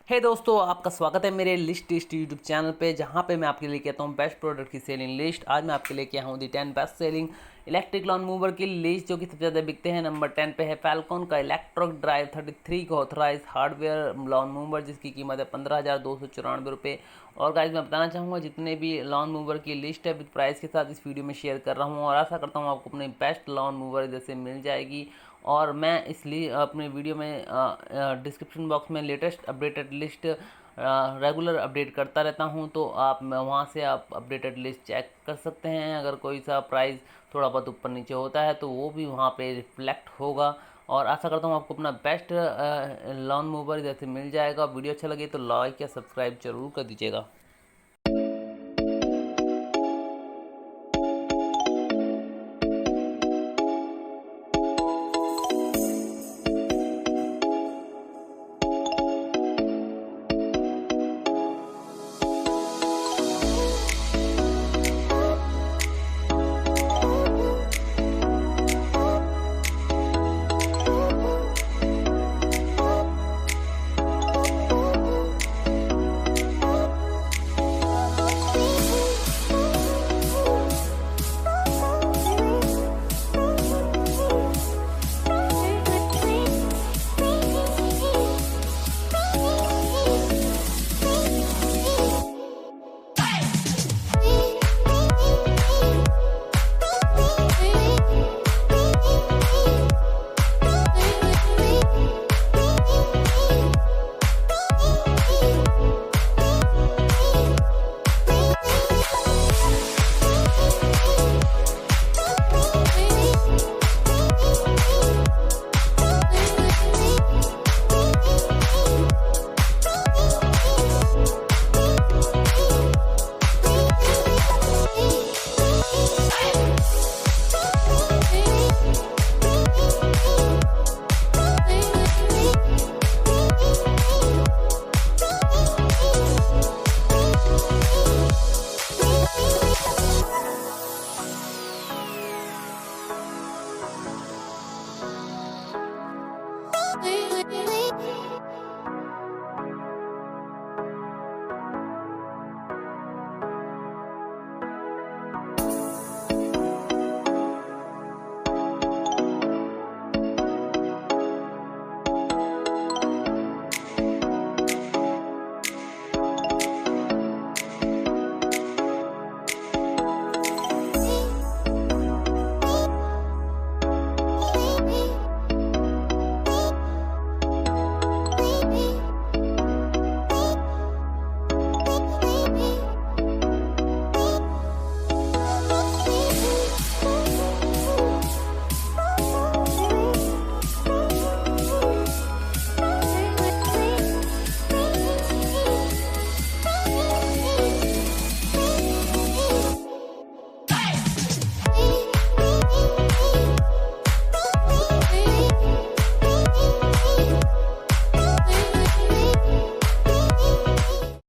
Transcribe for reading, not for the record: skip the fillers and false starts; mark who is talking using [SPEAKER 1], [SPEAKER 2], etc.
[SPEAKER 1] हे दोस्तों, आपका स्वागत है मेरे लिस्ट यूट्यूब चैनल पे, जहाँ पे मैं आपके लिए कहता हूँ बेस्ट प्रोडक्ट की सेलिंग लिस्ट। आज मैं आपके लिए क्या हूँ the 10 best selling electric lawn mower की लिस्ट, जो कि सबसे ज़्यादा बिकते हैं। नंबर 10 पे है फैल्कॉन का इलेक्ट्रिक ड्राइव 33 का ऑथराइज हार्डवेयर लॉन मूवर, जिसकी कीमत है 15,294 रुपये। और गाइस, मैं बताना चाहूँगा जितने भी लॉन मूवर की लिस्ट है विद प्राइस के साथ इस वीडियो में शेयर कर रहा हूँ, और आशा करता हूँ आपको अपने बेस्ट लॉन मूवर जैसे मिल जाएगी। और मैं इसलिए अपने वीडियो में डिस्क्रिप्शन बॉक्स में latest updated list regular update करता रहता हूं, तो आप वहां से आप अपडेटेड लिस्ट चेक कर सकते हैं। अगर कोई सा प्राइस थोड़ा बहुत ऊपर नीचे होता है तो वो भी वहां पे रिफ्लेक्ट होगा। और आशा करता हूं आपको अपना बेस्ट लॉन मूवर जैसे मिल जाएगा। वीडियो अच्छा लगे तो लाइक या सब्सक्राइब जरूर कर दीजिएगा।